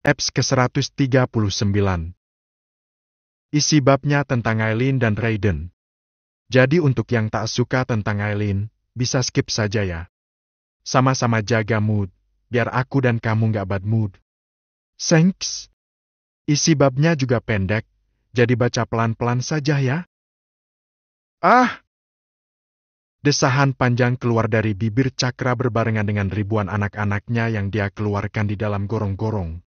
Eps ke-139. Isi babnya tentang Aileen dan Raiden. Jadi untuk yang tak suka tentang Aileen, bisa skip saja ya. Sama-sama jaga mood, biar aku dan kamu nggak bad mood. Thanks. Isi babnya juga pendek, jadi baca pelan-pelan saja ya. Ah! Desahan panjang keluar dari bibir Cakra berbarengan dengan ribuan anak-anaknya yang dia keluarkan di dalam gorong-gorong.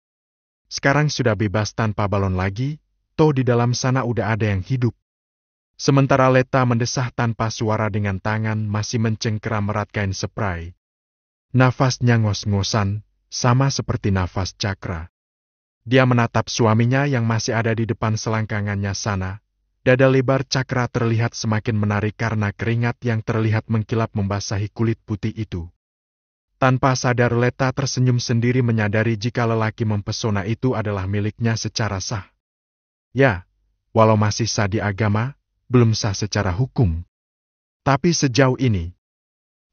Sekarang sudah bebas tanpa balon lagi, toh di dalam sana udah ada yang hidup. Sementara Leta mendesah tanpa suara dengan tangan masih mencengkeram erat kain spray. Nafasnya ngos-ngosan, sama seperti nafas Cakra. Dia menatap suaminya yang masih ada di depan selangkangannya sana. Dada lebar Cakra terlihat semakin menarik karena keringat yang terlihat mengkilap membasahi kulit putih itu. Tanpa sadar Leta tersenyum sendiri menyadari jika lelaki mempesona itu adalah miliknya secara sah. Ya, walau masih sah di agama, belum sah secara hukum. Tapi sejauh ini,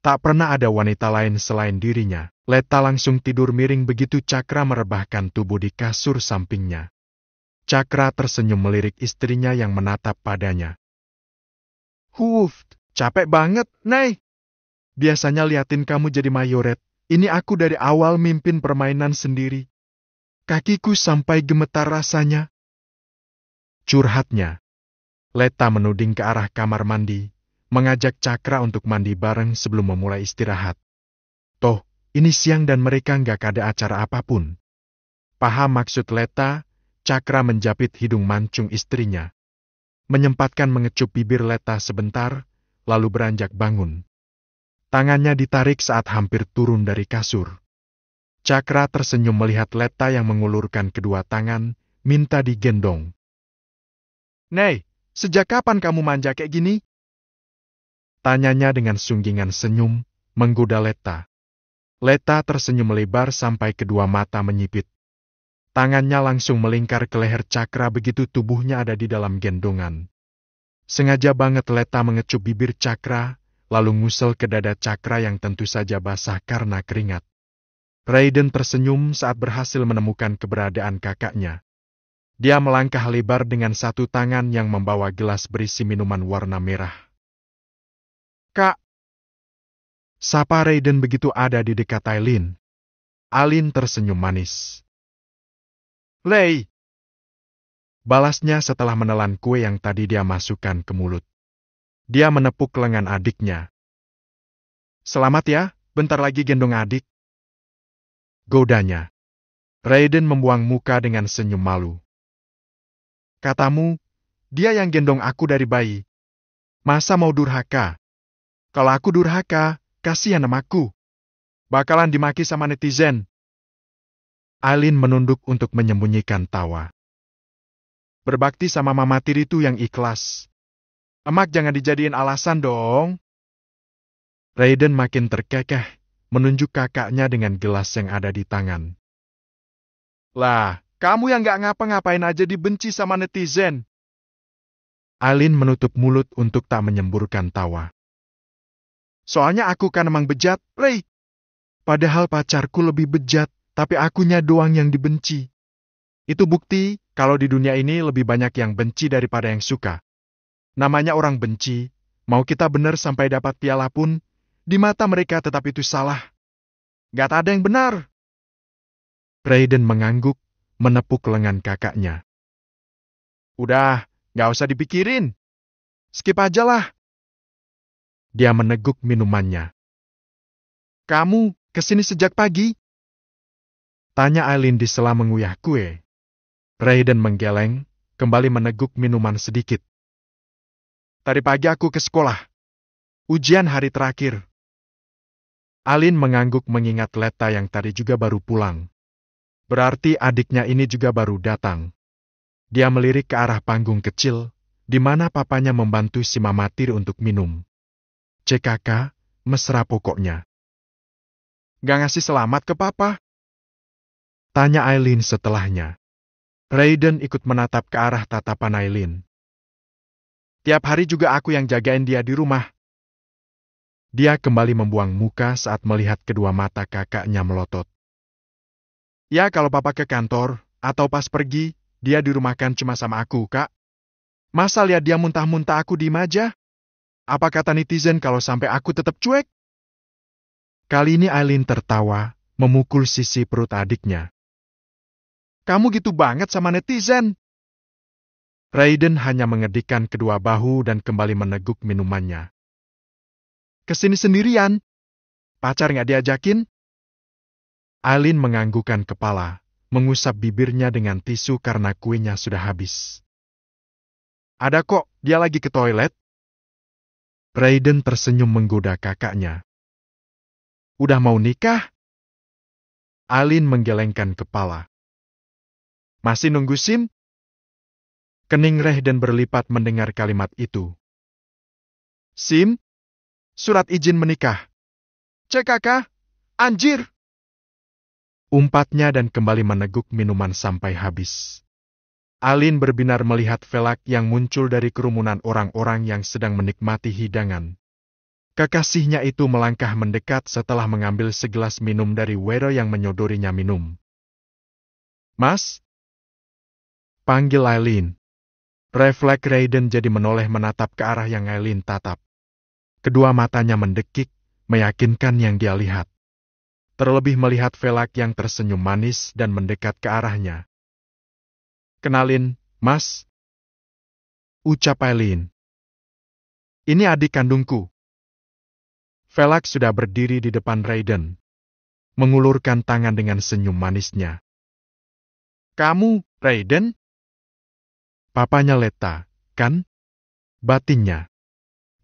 tak pernah ada wanita lain selain dirinya. Leta langsung tidur miring begitu Cakra merebahkan tubuh di kasur sampingnya. Cakra tersenyum melirik istrinya yang menatap padanya. Capek banget, Nay. Biasanya liatin kamu jadi mayoret, ini aku dari awal mimpin permainan sendiri. Kakiku sampai gemetar rasanya. Curhatnya. Leta menuding ke arah kamar mandi, mengajak Cakra untuk mandi bareng sebelum memulai istirahat. Toh, ini siang dan mereka nggak ada acara apapun. Paham maksud Leta, Cakra menjapit hidung mancung istrinya. Menyempatkan mengecup bibir Leta sebentar, lalu beranjak bangun. Tangannya ditarik saat hampir turun dari kasur. Cakra tersenyum melihat Leta yang mengulurkan kedua tangan, minta digendong. Nei, sejak kapan kamu manja kayak gini? Tanyanya dengan sunggingan senyum, menggoda Leta. Leta tersenyum lebar sampai kedua mata menyipit. Tangannya langsung melingkar ke leher Cakra begitu tubuhnya ada di dalam gendongan. Sengaja banget Leta mengecup bibir Cakra, lalu ngusel ke dada Cakra yang tentu saja basah karena keringat. Raiden tersenyum saat berhasil menemukan keberadaan kakaknya. Dia melangkah lebar dengan satu tangan yang membawa gelas berisi minuman warna merah. Kak! Sapa Raiden begitu ada di dekat Aileen. Aileen tersenyum manis. Lei! Balasnya setelah menelan kue yang tadi dia masukkan ke mulut. Dia menepuk lengan adiknya. Selamat ya, bentar lagi gendong adik. Godanya. Raiden membuang muka dengan senyum malu. Katamu, dia yang gendong aku dari bayi. Masa mau durhaka? Kalau aku durhaka, kasihan namaku. Bakalan dimaki sama netizen. Aileen menunduk untuk menyembunyikan tawa. Berbakti sama mama tiri itu yang ikhlas. Emak jangan dijadiin alasan dong. Raiden makin terkekeh, menunjuk kakaknya dengan gelas yang ada di tangan. Lah, kamu yang gak ngapa-ngapain aja dibenci sama netizen. Aileen menutup mulut untuk tak menyemburkan tawa. Soalnya aku kan emang bejat, Ray. Padahal pacarku lebih bejat. Tapi akunya doang yang dibenci. Itu bukti kalau di dunia ini lebih banyak yang benci daripada yang suka. Namanya orang benci, mau kita benar sampai dapat piala pun, di mata mereka tetap itu salah. Gak ada yang benar. Raiden mengangguk, menepuk lengan kakaknya. Udah, gak usah dipikirin. Skip aja lah. Dia meneguk minumannya. Kamu kesini sejak pagi? Tanya Aileen di sela mengunyah kue. Raiden menggeleng, kembali meneguk minuman sedikit. Tadi pagi aku ke sekolah. Ujian hari terakhir. Aileen mengangguk mengingat Leta yang tadi juga baru pulang. Berarti adiknya ini juga baru datang. Dia melirik ke arah panggung kecil, di mana papanya membantu si mama tiri untuk minum. CKK, mesra pokoknya. Gak ngasih selamat ke papa? Tanya Aileen setelahnya. Raiden ikut menatap ke arah tatapan Aileen. Tiap hari juga aku yang jagain dia di rumah. Dia kembali membuang muka saat melihat kedua mata kakaknya melotot. Ya kalau papa ke kantor, atau pas pergi, dia dirumahkan cuma sama aku, Kak. Masa lihat dia muntah-muntah aku diem aja? Apa kata netizen kalau sampai aku tetap cuek? Kali ini Aileen tertawa, memukul sisi perut adiknya. Kamu gitu banget sama netizen. Raiden hanya mengedikkan kedua bahu dan kembali meneguk minumannya. Kesini sendirian? Pacar nggak diajakin? Aileen menganggukkan kepala, mengusap bibirnya dengan tisu karena kuenya sudah habis. Ada kok, dia lagi ke toilet. Raiden tersenyum menggoda kakaknya. Udah mau nikah? Aileen menggelengkan kepala. Masih nunggu SIM? Kening Raiden berlipat mendengar kalimat itu. SIM? Surat izin menikah. CKK? Anjir! Umpatnya dan kembali meneguk minuman sampai habis. Aileen berbinar melihat velak yang muncul dari kerumunan orang-orang yang sedang menikmati hidangan. Kekasihnya itu melangkah mendekat setelah mengambil segelas minum dari waiter yang menyodorinya minum. Mas? Panggil Aileen. Refleks Raiden jadi menoleh menatap ke arah yang Aileen tatap. Kedua matanya mendekik, meyakinkan yang dia lihat. Terlebih melihat velak yang tersenyum manis dan mendekat ke arahnya. Kenalin, Mas. Ucap Aileen. Ini adik kandungku. Velak sudah berdiri di depan Raiden. Mengulurkan tangan dengan senyum manisnya. Kamu, Raiden? Papanya Leta, kan? Batinnya.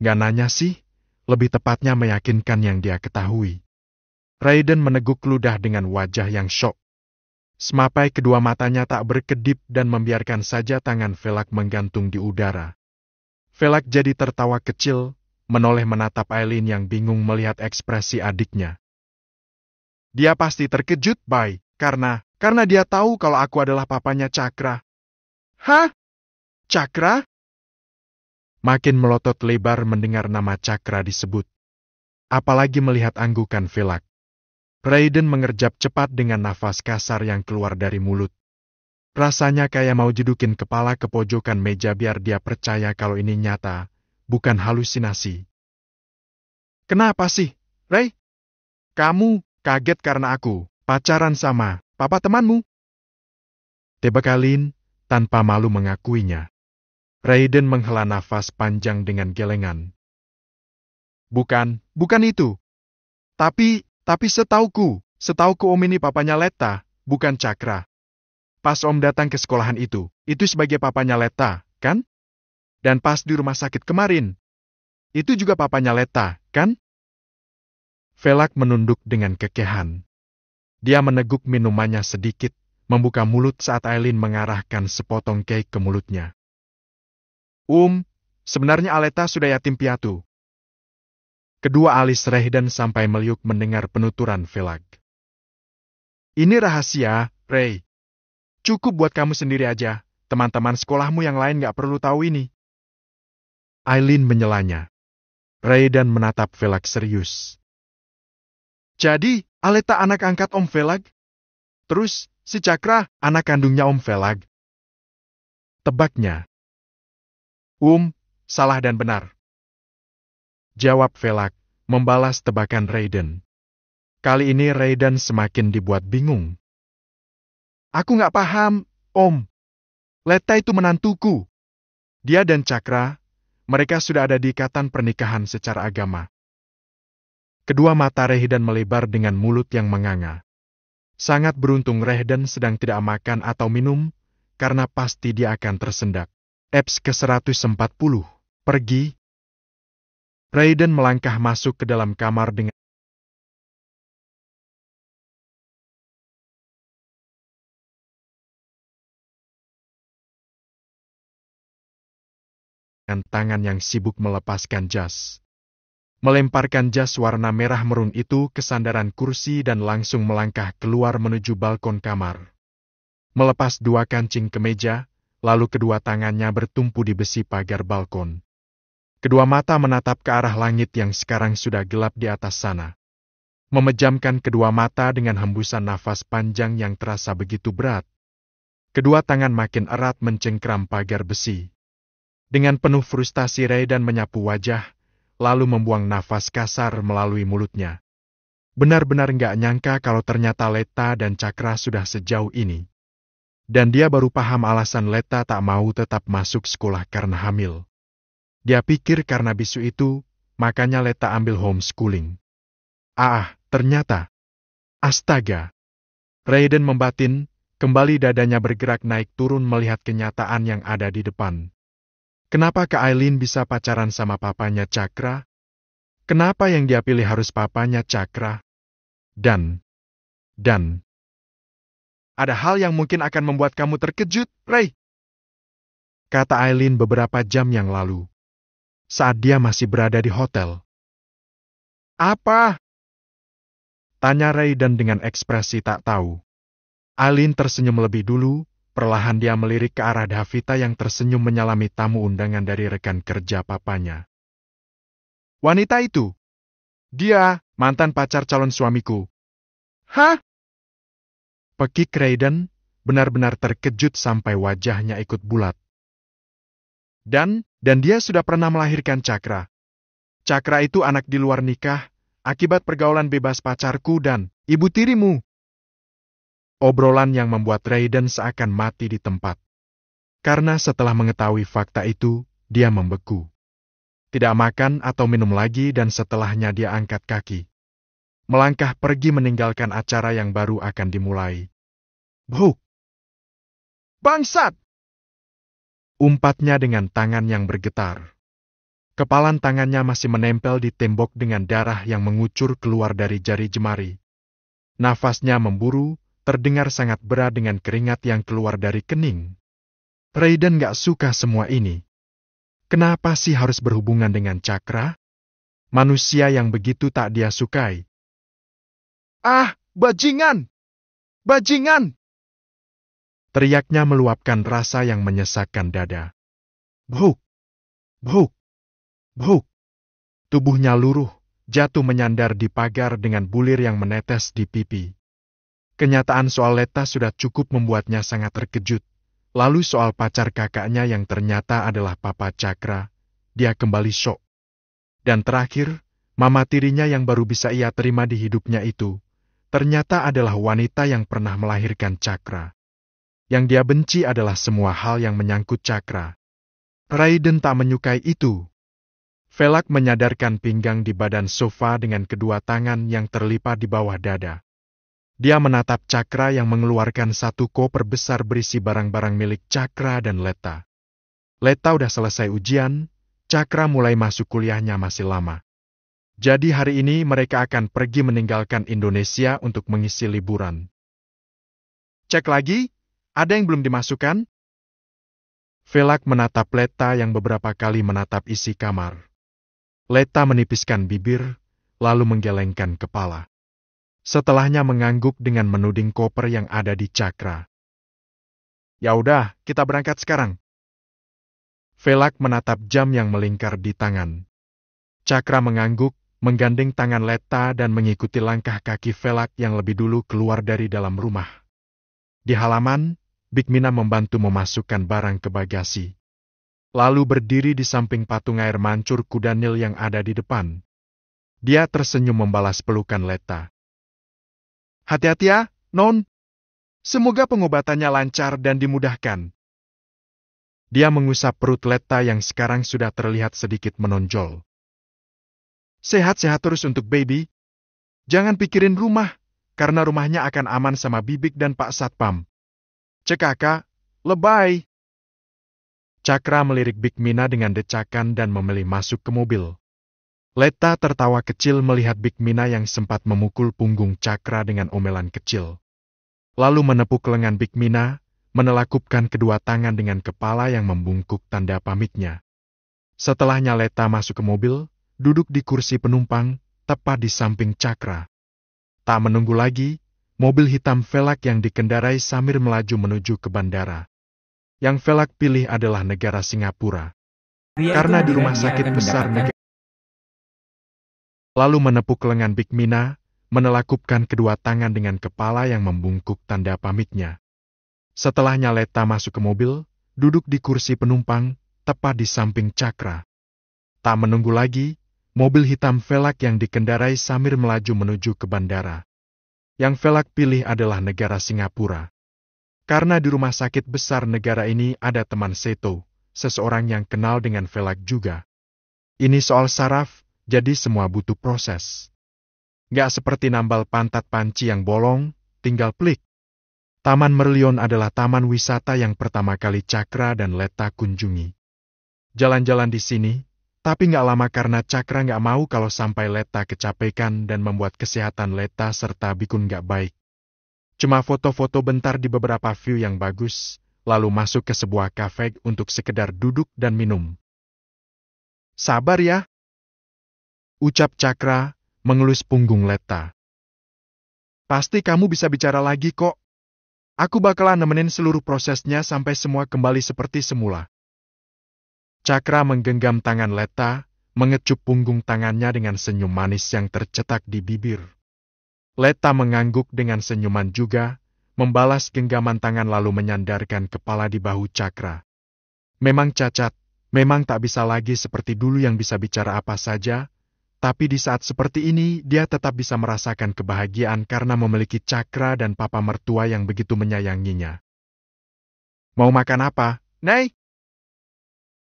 Gak nanya sih, lebih tepatnya meyakinkan yang dia ketahui. Raiden meneguk ludah dengan wajah yang syok. Semapai kedua matanya tak berkedip dan membiarkan saja tangan velak menggantung di udara. Velak jadi tertawa kecil, menoleh menatap Aileen yang bingung melihat ekspresi adiknya. Dia pasti terkejut, Bay, karena dia tahu kalau aku adalah papanya Cakra. Hah? Cakra? Makin melotot lebar mendengar nama Cakra disebut. Apalagi melihat anggukan velak. Raiden mengerjap cepat dengan nafas kasar yang keluar dari mulut. Rasanya kayak mau jedukin kepala ke pojokan meja biar dia percaya kalau ini nyata, bukan halusinasi. Kenapa sih, Ray? Kamu kaget karena aku pacaran sama papa temanmu? Tebak Aileen tanpa malu mengakuinya. Raiden menghela nafas panjang dengan gelengan. Bukan itu. Tapi setauku Om ini papanya Leta, bukan Cakra. Pas Om datang ke sekolahan itu sebagai papanya Leta, kan? Dan pas di rumah sakit kemarin, itu juga papanya Leta, kan? Velak menunduk dengan kekehan. Dia meneguk minumannya sedikit, membuka mulut saat Aileen mengarahkan sepotong keik ke mulutnya. Sebenarnya Aleta sudah yatim piatu. Kedua alis Raiden sampai meliuk mendengar penuturan velak. Ini rahasia, Ray. Cukup buat kamu sendiri aja. Teman-teman sekolahmu yang lain gak perlu tahu ini. Aileen menyelanya. Raiden menatap velak serius. Jadi, Aleta anak angkat Om Velag? Terus, si Cakra anak kandungnya Om Velag? Tebaknya. Salah dan benar. Jawab Velak, membalas tebakan Raiden. Kali ini Raiden semakin dibuat bingung. Aku nggak paham, Om. Leta itu menantuku. Dia dan Cakra, mereka sudah ada di ikatan pernikahan secara agama. Kedua mata Raiden melebar dengan mulut yang menganga. Sangat beruntung Raiden sedang tidak makan atau minum, karena pasti dia akan tersendak. Eps ke-140. Pergi. Raiden melangkah masuk ke dalam kamar dengan tangan yang sibuk melepaskan jas. Melemparkan jas warna merah merun itu ke sandaran kursi dan langsung melangkah keluar menuju balkon kamar. Melepas dua kancing kemeja, lalu kedua tangannya bertumpu di besi pagar balkon. Kedua mata menatap ke arah langit yang sekarang sudah gelap di atas sana. memejamkan kedua mata dengan hembusan nafas panjang yang terasa begitu berat. Kedua tangan makin erat mencengkram pagar besi. Dengan penuh frustasi Raiden menyapu wajah, lalu membuang nafas kasar melalui mulutnya. Benar-benar nggak nyangka kalau ternyata Leta dan Cakra sudah sejauh ini. Dan dia baru paham alasan Leta tak mau tetap masuk sekolah karena hamil. Dia pikir karena bisu itu, makanya Leta ambil homeschooling. Ternyata. Astaga. Raiden membatin, kembali dadanya bergerak naik turun melihat kenyataan yang ada di depan. Kenapa Kak Aileen bisa pacaran sama papanya Cakra? Kenapa yang dia pilih harus papanya Cakra? Dan. Ada hal yang mungkin akan membuat kamu terkejut, Ray. Kata Aileen beberapa jam yang lalu. Saat dia masih berada di hotel. Apa? Tanya Raiden dengan ekspresi tak tahu. Aileen tersenyum lebih dulu, perlahan dia melirik ke arah Davita yang tersenyum menyalami tamu undangan dari rekan kerja papanya. Wanita itu? Dia, mantan pacar calon suamiku. Hah? Pekik Raiden, benar-benar terkejut sampai wajahnya ikut bulat. Dan dia sudah pernah melahirkan Cakra. Cakra itu anak di luar nikah, akibat pergaulan bebas pacarku dan ibu tirimu. Obrolan yang membuat Raiden seakan mati di tempat. Karena setelah mengetahui fakta itu, dia membeku. Tidak makan atau minum lagi dan setelahnya dia angkat kaki. Melangkah pergi meninggalkan acara yang baru akan dimulai. Buk! Bangsat! Umpatnya dengan tangan yang bergetar. Kepalan tangannya masih menempel di tembok dengan darah yang mengucur keluar dari jari jemari. Nafasnya memburu, terdengar sangat berat dengan keringat yang keluar dari kening. Raiden gak suka semua ini. Kenapa sih harus berhubungan dengan Cakra? Manusia yang begitu tak dia sukai. Bajingan! Bajingan! Teriaknya meluapkan rasa yang menyesakkan dada. Buk! Buk! Buk! Tubuhnya luruh, jatuh menyandar di pagar dengan bulir yang menetes di pipi. Kenyataan soal Leta sudah cukup membuatnya sangat terkejut. Lalu soal pacar kakaknya yang ternyata adalah Papa Cakra, dia kembali syok. Dan terakhir, mama tirinya yang baru bisa ia terima di hidupnya itu, ternyata adalah wanita yang pernah melahirkan Cakra. Yang dia benci adalah semua hal yang menyangkut Cakra. Raiden tak menyukai itu. Velak menyadarkan pinggang di badan sofa dengan kedua tangan yang terlipat di bawah dada. Dia menatap Cakra yang mengeluarkan satu koper besar berisi barang-barang milik Cakra dan Leta. Leta udah selesai ujian, Cakra mulai masuk kuliahnya masih lama. Jadi hari ini mereka akan pergi meninggalkan Indonesia untuk mengisi liburan. Cek lagi, ada yang belum dimasukkan? Velak menatap Leta yang beberapa kali menatap isi kamar. Leta menipiskan bibir, lalu menggelengkan kepala. Setelahnya mengangguk dengan menuding koper yang ada di Cakra. Ya udah, kita berangkat sekarang. Velak menatap jam yang melingkar di tangan. Cakra mengangguk, menggandeng tangan Leta dan mengikuti langkah kaki Velak yang lebih dulu keluar dari dalam rumah. Di halaman, Big Mina membantu memasukkan barang ke bagasi. Lalu berdiri di samping patung air mancur kuda Nil yang ada di depan. Dia tersenyum membalas pelukan Leta. Hati-hati ya, Non. Semoga pengobatannya lancar dan dimudahkan. Dia mengusap perut Leta yang sekarang sudah terlihat sedikit menonjol. Sehat-sehat terus untuk baby. Jangan pikirin rumah, karena rumahnya akan aman sama Bibik dan Pak Satpam. Cek kakak, lebay. Cakra melirik Big Mina dengan decakan dan memilih masuk ke mobil. Leta tertawa kecil melihat Big Mina yang sempat memukul punggung Cakra dengan omelan kecil. Lalu menepuk lengan Big Mina, menelakupkan kedua tangan dengan kepala yang membungkuk tanda pamitnya. Setelahnya Leta masuk ke mobil, duduk di kursi penumpang, tepat di samping Cakra. Tak menunggu lagi, mobil hitam Velak yang dikendarai Samir melaju menuju ke bandara. Yang Velak pilih adalah negara Singapura. Karena di rumah sakit besar negara. Lalu menepuk lengan Big Mina, menelakupkan kedua tangan dengan kepala yang membungkuk tanda pamitnya. Setelahnya Leta masuk ke mobil, duduk di kursi penumpang, tepat di samping Cakra. Tak menunggu lagi, mobil hitam velg yang dikendarai Samir melaju menuju ke bandara. Yang velg pilih adalah negara Singapura. Karena di rumah sakit besar negara ini ada teman Seto, seseorang yang kenal dengan velg juga. Ini soal saraf, jadi semua butuh proses. Gak seperti nambal pantat panci yang bolong, tinggal plik. Taman Merlion adalah taman wisata yang pertama kali Cakra dan Leta kunjungi. Jalan-jalan di sini, tapi gak lama karena Cakra gak mau kalau sampai Leta kecapekan dan membuat kesehatan Leta serta Bikun gak baik. Cuma foto-foto bentar di beberapa view yang bagus, lalu masuk ke sebuah kafe untuk sekedar duduk dan minum. Sabar ya, ucap Cakra, mengelus punggung Leta. Pasti kamu bisa bicara lagi kok. Aku bakalan nemenin seluruh prosesnya sampai semua kembali seperti semula. Cakra menggenggam tangan Leta, mengecup punggung tangannya dengan senyum manis yang tercetak di bibir. Leta mengangguk dengan senyuman juga, membalas genggaman tangan lalu menyandarkan kepala di bahu Cakra. Memang cacat, memang tak bisa lagi seperti dulu yang bisa bicara apa saja, tapi di saat seperti ini, dia tetap bisa merasakan kebahagiaan karena memiliki Cakra dan papa mertua yang begitu menyayanginya. Mau makan apa, Nay?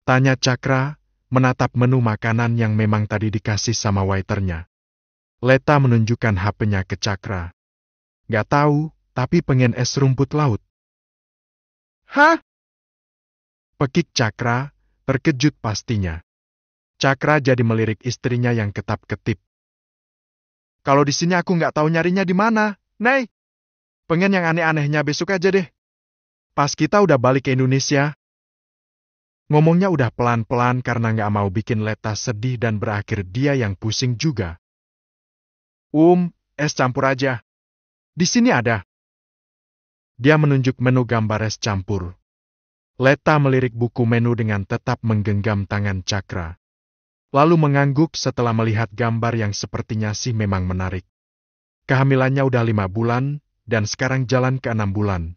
Tanya Cakra, menatap menu makanan yang memang tadi dikasih sama waiternya. Leta menunjukkan HP-nya ke Cakra. Gak tahu, tapi pengen es rumput laut. Hah? Pekik Cakra, terkejut pastinya. Cakra jadi melirik istrinya yang ketap-ketip. Kalau di sini aku nggak tahu nyarinya di mana, Nay. Pengen yang aneh-anehnya besok aja deh. Pas kita udah balik ke Indonesia. Ngomongnya udah pelan-pelan karena nggak mau bikin Leta sedih dan berakhir dia yang pusing juga. Es campur aja. Di sini ada. Dia menunjuk menu gambar es campur. Leta melirik buku menu dengan tetap menggenggam tangan Cakra. Lalu mengangguk setelah melihat gambar yang sepertinya sih memang menarik. Kehamilannya udah 5 bulan, dan sekarang jalan ke 6 bulan.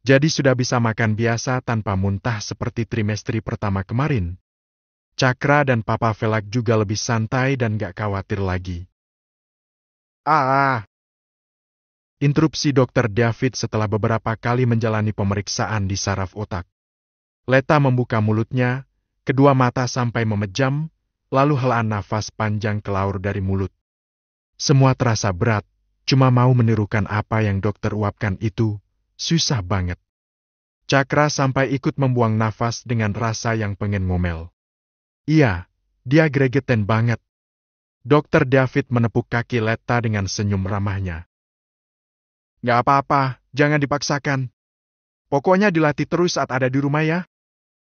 Jadi sudah bisa makan biasa tanpa muntah seperti trimestri pertama kemarin. Cakra dan Papa Velg juga lebih santai dan gak khawatir lagi. Interupsi Dr. David setelah beberapa kali menjalani pemeriksaan di saraf otak. Leta membuka mulutnya, kedua mata sampai memejam, lalu helaan nafas panjang kelaur dari mulut. Semua terasa berat, cuma mau menirukan apa yang dokter uapkan itu, susah banget. Cakra sampai ikut membuang nafas dengan rasa yang pengen ngomel. Iya, dia gregetan banget. Dokter David menepuk kaki Leta dengan senyum ramahnya. Gak apa-apa, jangan dipaksakan. Pokoknya dilatih terus saat ada di rumah ya.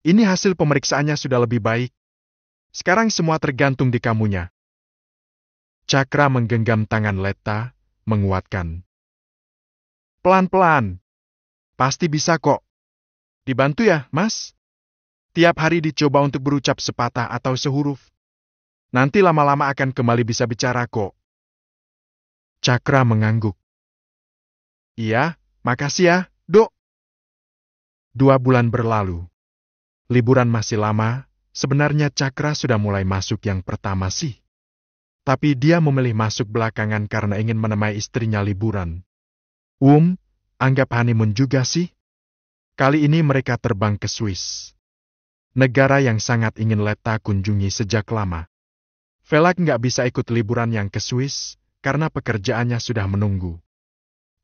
Ini hasil pemeriksaannya sudah lebih baik. Sekarang semua tergantung di kamunya. Cakra menggenggam tangan Leta, menguatkan. Pelan-pelan. Pasti bisa kok. Dibantu ya, Mas? Tiap hari dicoba untuk berucap sepatah atau sehuruf. Nanti lama-lama akan kembali bisa bicara kok. Cakra mengangguk. Iya, makasih ya, Dok. 2 bulan berlalu. Liburan masih lama. Sebenarnya Cakra sudah mulai masuk yang pertama sih. Tapi dia memilih masuk belakangan karena ingin menemani istrinya liburan. Anggap honeymoon juga sih. Kali ini mereka terbang ke Swiss. Negara yang sangat ingin Leta kunjungi sejak lama. Velg nggak bisa ikut liburan yang ke Swiss karena pekerjaannya sudah menunggu.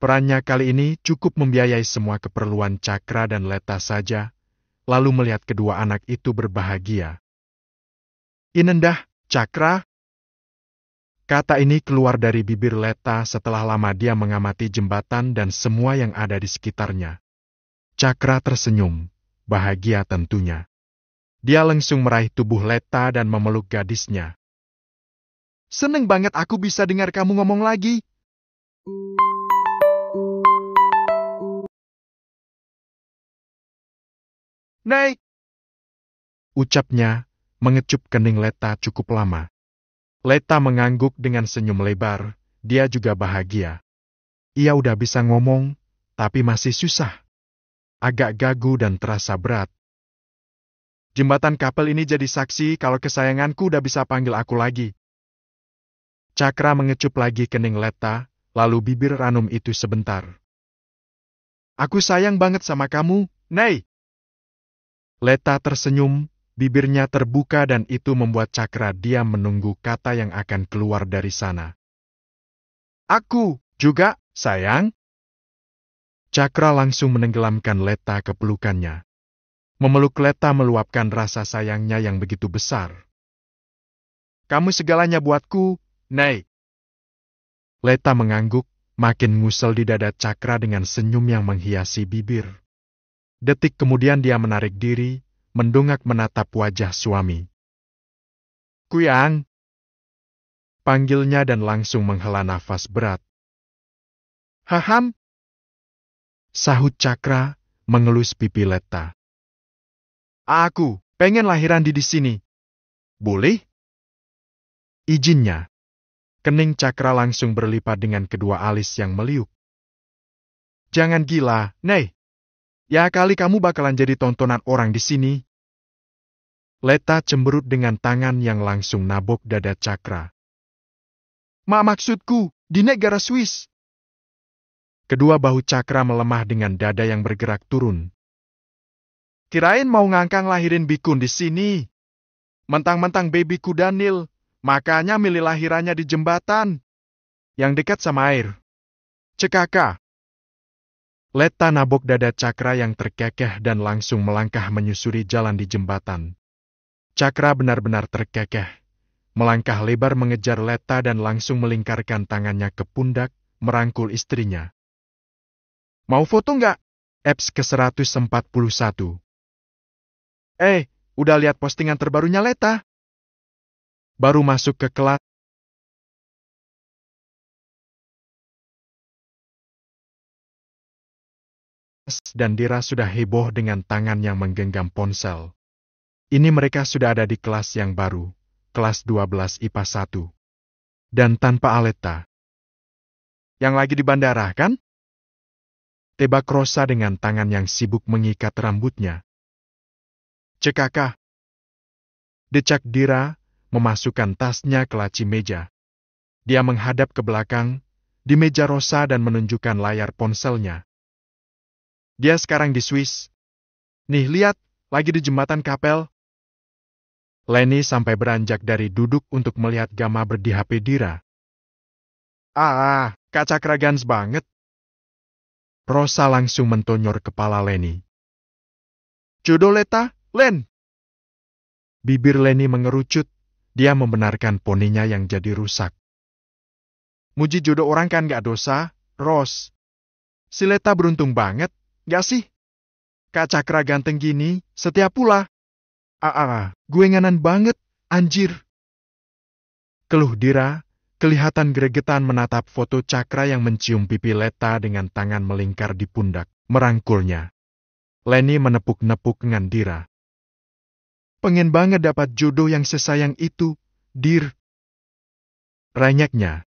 Perannya kali ini cukup membiayai semua keperluan Cakra dan Leta saja, lalu melihat kedua anak itu berbahagia. Inendah, Cakra. Kata ini keluar dari bibir Leta setelah lama dia mengamati jembatan dan semua yang ada di sekitarnya. Cakra tersenyum, bahagia tentunya. Dia langsung meraih tubuh Leta dan memeluk gadisnya. Seneng banget aku bisa dengar kamu ngomong lagi. Nay! Ucapnya, mengecup kening Leta cukup lama. Leta mengangguk dengan senyum lebar, dia juga bahagia. Ia udah bisa ngomong, tapi masih susah. Agak gagu dan terasa berat. Jembatan kapel ini jadi saksi kalau kesayanganku udah bisa panggil aku lagi. Cakra mengecup lagi kening Leta, lalu bibir ranum itu sebentar. Aku sayang banget sama kamu, Nei. Leta tersenyum, bibirnya terbuka dan itu membuat Cakra diam menunggu kata yang akan keluar dari sana. Aku juga, sayang. Cakra langsung menenggelamkan Leta ke pelukannya. Memeluk Leta meluapkan rasa sayangnya yang begitu besar. Kamu segalanya buatku, Nei. Leta mengangguk, makin ngusel di dada Cakra dengan senyum yang menghiasi bibir. Detik kemudian dia menarik diri, mendongak menatap wajah suami. Kuyang. Panggilnya dan langsung menghela nafas berat. Haham. Sahut Cakra, mengelus pipi Leta. Aku pengen lahiran di sini. Boleh? Izinnya. Kening Cakra langsung berlipat dengan kedua alis yang meliuk. Jangan gila, Nei. Ya kali kamu bakalan jadi tontonan orang di sini. Leta cemberut dengan tangan yang langsung nabok dada Cakra. Maksudku, di negara Swiss. Kedua bahu Cakra melemah dengan dada yang bergerak turun. Kirain mau ngangkang lahirin bikun di sini. Mentang-mentang babyku Daniel, makanya milih lahirannya di jembatan. Yang dekat sama air. Cekaka. Leta nabok dada Cakra yang terkekeh dan langsung melangkah menyusuri jalan di jembatan. Cakra benar-benar terkekeh. Melangkah lebar mengejar Leta dan langsung melingkarkan tangannya ke pundak, merangkul istrinya. Mau foto nggak? Eps ke-141. Udah lihat postingan terbarunya Leta? Baru masuk ke kelas. Dan Dira sudah heboh dengan tangan yang menggenggam ponsel. Ini mereka sudah ada di kelas yang baru, kelas 12 IPA 1. Dan tanpa Aleta. Yang lagi di bandara, kan? Tebak Rosa dengan tangan yang sibuk mengikat rambutnya. Cekaka. Decak Dira, memasukkan tasnya ke laci meja. Dia menghadap ke belakang, di meja Rosa dan menunjukkan layar ponselnya. Dia sekarang di Swiss. Nih lihat, lagi di jembatan kapel. Leni sampai beranjak dari duduk untuk melihat gambar di HP Dira. Kak Cakra gans banget. Rosa langsung mentonyor kepala Leni. Jodoh Leta, Len. Bibir Leni mengerucut, dia membenarkan poninya yang jadi rusak. Muji jodoh orang kan gak dosa, Ros. Si Leta beruntung banget, gak sih? Kak Cakra ganteng gini, setiap pula. Gue nganan banget, anjir. Keluh Dira, kelihatan gregetan menatap foto Cakra yang mencium pipi Leta dengan tangan melingkar di pundak, merangkulnya. Leni menepuk-nepuk dengan Dira. Pengen banget dapat jodoh yang sesayang itu, Dir. Renyeknya.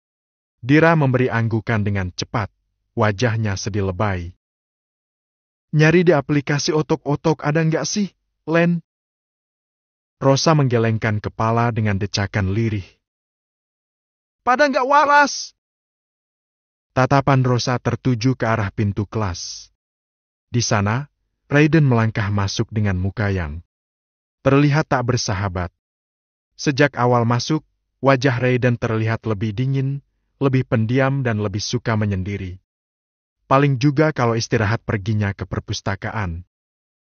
Dira memberi anggukan dengan cepat, wajahnya sedih lebay. Nyari di aplikasi otok-otok ada nggak sih, Len? Rosa menggelengkan kepala dengan decakan lirih. Pada nggak waras! Tatapan Rosa tertuju ke arah pintu kelas. Di sana, Raiden melangkah masuk dengan muka yang terlihat tak bersahabat. Sejak awal masuk, wajah Raiden terlihat lebih dingin, lebih pendiam dan lebih suka menyendiri. Paling juga kalau istirahat perginya ke perpustakaan.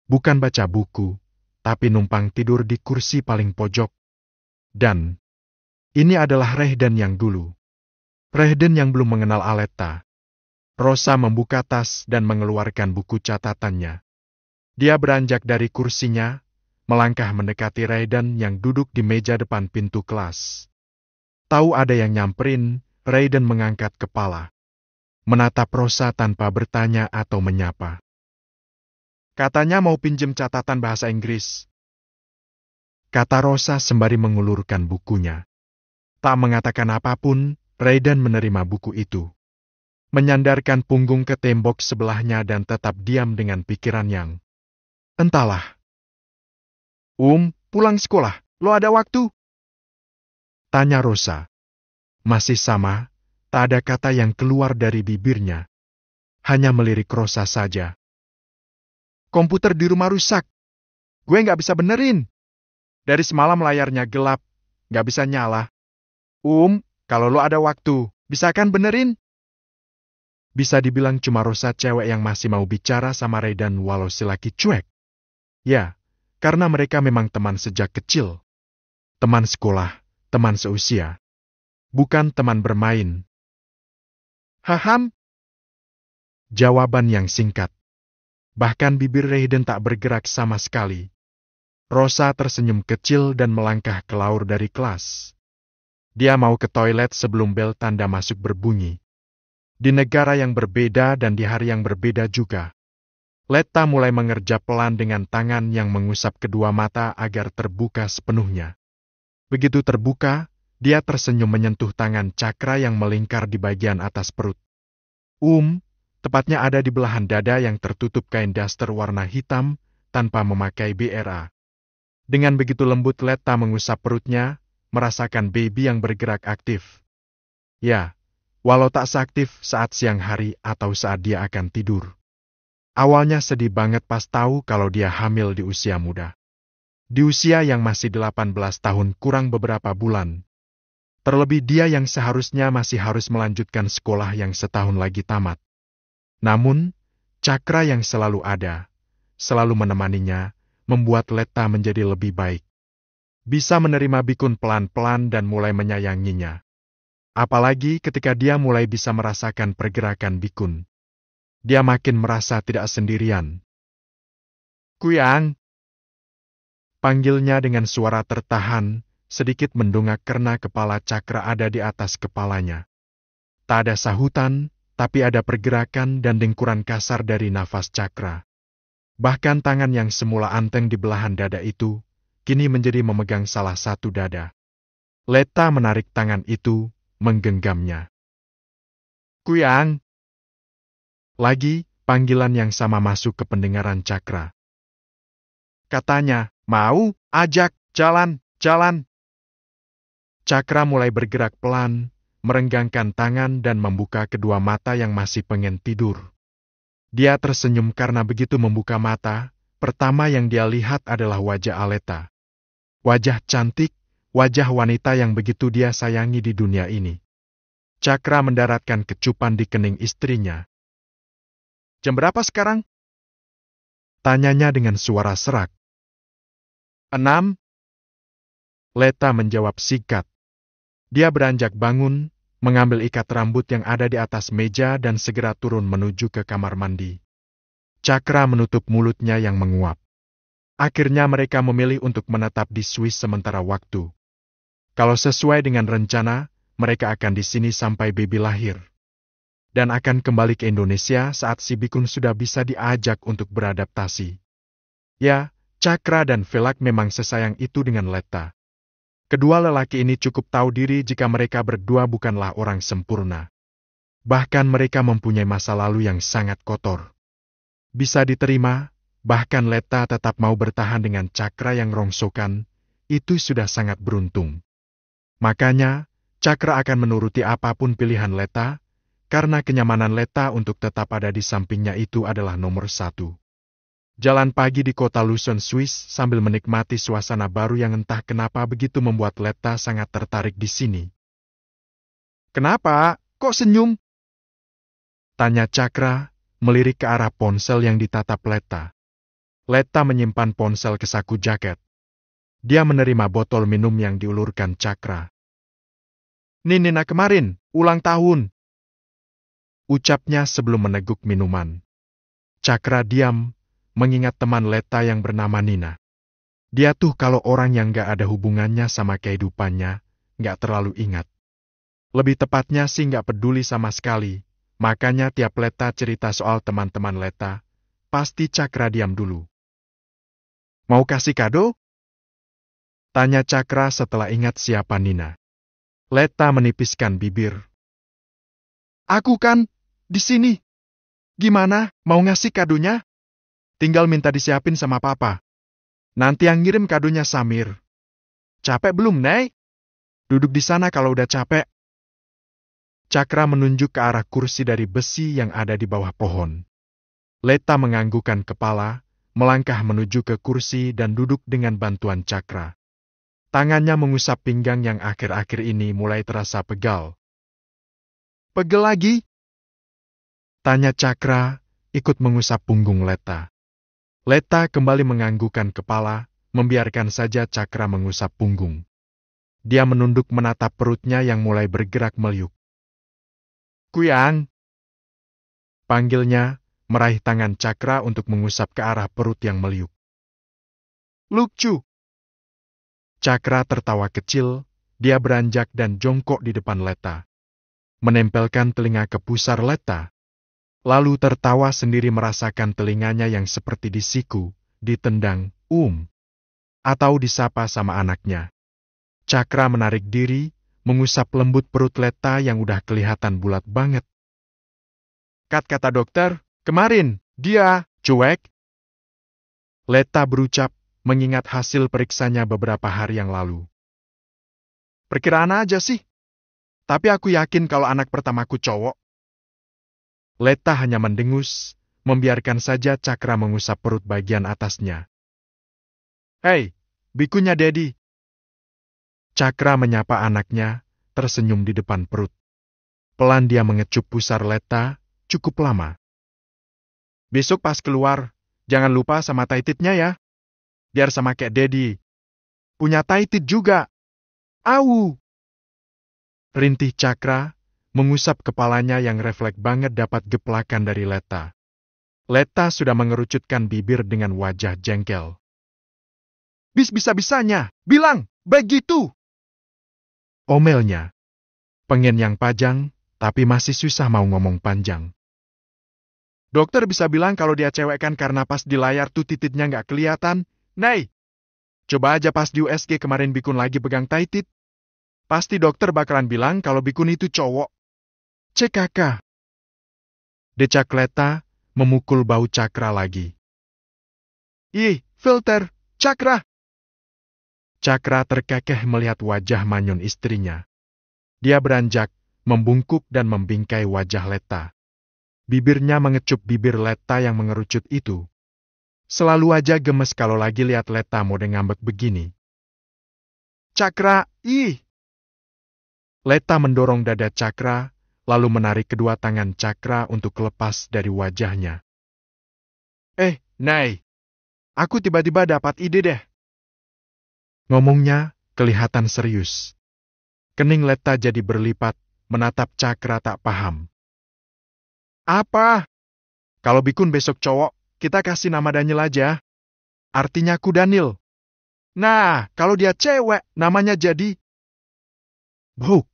Bukan baca buku, tapi numpang tidur di kursi paling pojok. Dan ini adalah Raiden yang dulu. Raiden yang belum mengenal Aleta. Rosa membuka tas dan mengeluarkan buku catatannya. Dia beranjak dari kursinya, melangkah mendekati Raiden yang duduk di meja depan pintu kelas. Tahu ada yang nyamperin, Raiden mengangkat kepala. Menatap Rosa tanpa bertanya atau menyapa. Katanya mau pinjem catatan bahasa Inggris. Kata Rosa sembari mengulurkan bukunya. Tak mengatakan apapun, Raiden menerima buku itu. Menyandarkan punggung ke tembok sebelahnya dan tetap diam dengan pikiran yang entahlah. Pulang sekolah, lo ada waktu? Tanya Rosa. Masih sama, tak ada kata yang keluar dari bibirnya. Hanya melirik Rosa saja. Komputer di rumah rusak. Gue nggak bisa benerin. Dari semalam layarnya gelap, nggak bisa nyala. Kalau lo ada waktu, bisa kan benerin? Bisa dibilang cuma Rosa cewek yang masih mau bicara sama Raiden walau si laki cuek. Ya, karena mereka memang teman sejak kecil. Teman sekolah, teman seusia. Bukan teman bermain. Haham? Jawaban yang singkat. Bahkan bibir Raiden tak bergerak sama sekali. Rosa tersenyum kecil dan melangkah keluar dari kelas. Dia mau ke toilet sebelum bel tanda masuk berbunyi. Di negara yang berbeda dan di hari yang berbeda juga. Letta mulai mengerja pelan dengan tangan yang mengusap kedua mata agar terbuka sepenuhnya. Begitu terbuka, dia tersenyum menyentuh tangan Cakra yang melingkar di bagian atas perut. Tepatnya ada di belahan dada yang tertutup kain daster warna hitam tanpa memakai bra. Dengan begitu lembut Letta mengusap perutnya, merasakan baby yang bergerak aktif. Ya, walau tak seaktif saat siang hari atau saat dia akan tidur. Awalnya sedih banget pas tahu kalau dia hamil di usia muda. Di usia yang masih 18 tahun kurang beberapa bulan. Terlebih dia yang seharusnya masih harus melanjutkan sekolah yang setahun lagi tamat. Namun, Cakra yang selalu ada, selalu menemaninya, membuat Letta menjadi lebih baik. Bisa menerima Bikun pelan-pelan dan mulai menyayanginya. Apalagi ketika dia mulai bisa merasakan pergerakan Bikun. Dia makin merasa tidak sendirian. Kuyang! Panggilnya dengan suara tertahan, sedikit mendongak karena kepala Cakra ada di atas kepalanya. Tak ada sahutan, tapi ada pergerakan dan dengkuran kasar dari nafas Cakra. Bahkan tangan yang semula anteng di belahan dada itu, kini menjadi memegang salah satu dada. Letta menarik tangan itu, menggenggamnya. Kuyang! Lagi, panggilan yang sama masuk ke pendengaran Cakra. Katanya, mau, ajak, jalan. Cakra mulai bergerak pelan, merenggangkan tangan dan membuka kedua mata yang masih pengen tidur. Dia tersenyum karena begitu membuka mata, pertama yang dia lihat adalah wajah Aleta. Wajah cantik, wajah wanita yang begitu dia sayangi di dunia ini. Cakra mendaratkan kecupan di kening istrinya. Jam berapa sekarang? Tanyanya dengan suara serak. 6. Letta menjawab singkat. Dia beranjak bangun, mengambil ikat rambut yang ada di atas meja dan segera turun menuju ke kamar mandi. Cakra menutup mulutnya yang menguap. Akhirnya mereka memilih untuk menetap di Swiss sementara waktu. Kalau sesuai dengan rencana, mereka akan di sini sampai baby lahir. Dan akan kembali ke Indonesia saat si Bikun sudah bisa diajak untuk beradaptasi. Ya, Cakra dan Velak memang sesayang itu dengan Letta. Kedua lelaki ini cukup tahu diri jika mereka berdua bukanlah orang sempurna. Bahkan mereka mempunyai masa lalu yang sangat kotor. Bisa diterima, bahkan Letta tetap mau bertahan dengan Cakra yang rongsokan, itu sudah sangat beruntung. Makanya, Cakra akan menuruti apapun pilihan Letta, karena kenyamanan Letta untuk tetap ada di sampingnya itu adalah nomor satu. Jalan pagi di kota Luzon, Swiss sambil menikmati suasana baru yang entah kenapa begitu membuat Letta sangat tertarik di sini. Kenapa? Kok senyum? Tanya Cakra, melirik ke arah ponsel yang ditatap Letta. Letta menyimpan ponsel ke saku jaket. Dia menerima botol minum yang diulurkan Cakra. Nina kemarin, ulang tahun. Ucapnya sebelum meneguk minuman. Cakra diam, mengingat teman Letta yang bernama Nina. Dia tuh kalau orang yang gak ada hubungannya sama kehidupannya, gak terlalu ingat. Lebih tepatnya sih gak peduli sama sekali, makanya tiap Letta cerita soal teman-teman Letta, pasti Cakra diam dulu. Mau kasih kado? Tanya Cakra setelah ingat siapa Nina. Letta menipiskan bibir, Aku kan di sini. Gimana, mau ngasih kadonya? Tinggal minta disiapin sama papa. Nanti yang ngirim kadonya Samir. Capek belum, Nay? Duduk di sana kalau udah capek. Cakra menunjuk ke arah kursi dari besi yang ada di bawah pohon. Leta menganggukkan kepala, melangkah menuju ke kursi dan duduk dengan bantuan Cakra. Tangannya mengusap pinggang yang akhir-akhir ini mulai terasa pegal. Pegel lagi? Tanya Cakra, ikut mengusap punggung Leta. Leta kembali menganggukkan kepala, membiarkan saja Cakra mengusap punggung. Dia menunduk menatap perutnya yang mulai bergerak meliuk. Kuyang! Panggilnya, meraih tangan Cakra untuk mengusap ke arah perut yang meliuk. Lucu! Cakra tertawa kecil, dia beranjak dan jongkok di depan Leta. Menempelkan telinga ke pusar Leta. Lalu tertawa sendiri merasakan telinganya yang seperti disiku, ditendang, atau disapa sama anaknya. Cakra menarik diri, mengusap lembut perut Leta yang udah kelihatan bulat banget. Kata dokter, kemarin, dia cuek. Leta berucap, mengingat hasil periksanya beberapa hari yang lalu. Perkiraan aja sih. Tapi aku yakin kalau anak pertamaku cowok. Leta hanya mendengus, membiarkan saja Cakra mengusap perut bagian atasnya. Hei, bikunya Dedi. Cakra menyapa anaknya, tersenyum di depan perut. Pelan dia mengecup pusar Leta, cukup lama. Besok pas keluar, jangan lupa sama taititnya ya. Biar sama kayak Dedi. Punya taitit juga. Au! Rintih Cakra, mengusap kepalanya yang refleks banget dapat geplakan dari Leta. Leta sudah mengerucutkan bibir dengan wajah jengkel. Bisa-bisanya, bilang, begitu! Omelnya. Pengen yang panjang, tapi masih susah mau ngomong panjang. Dokter bisa bilang kalau dia cewek kan karena pas di layar tuh titiknya nggak kelihatan. Nay, coba aja pas di USG kemarin Bikun lagi pegang taitit. Pasti dokter bakalan bilang kalau Bikun itu cowok. CKK. Decak Leta, memukul bau Cakra lagi. Ih, filter, Cakra! Cakra terkekeh melihat wajah manyun istrinya. Dia beranjak, membungkuk dan membingkai wajah Leta. Bibirnya mengecup bibir Leta yang mengerucut itu. Selalu aja gemes kalau lagi lihat Leta mode ngambek begini. Cakra, ih! Leta mendorong dada Cakra, lalu menarik kedua tangan Cakra untuk lepas dari wajahnya. Nay, aku tiba-tiba dapat ide deh. Ngomongnya kelihatan serius. Kening Leta jadi berlipat, menatap Cakra tak paham. Apa? Kalau Bikun besok cowok, kita kasih nama Daniel aja. Artinya ku Daniel. Nah, kalau dia cewek, namanya jadi... Buk!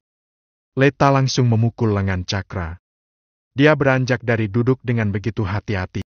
Leta langsung memukul lengan Cakra. Dia beranjak dari duduk dengan begitu hati-hati.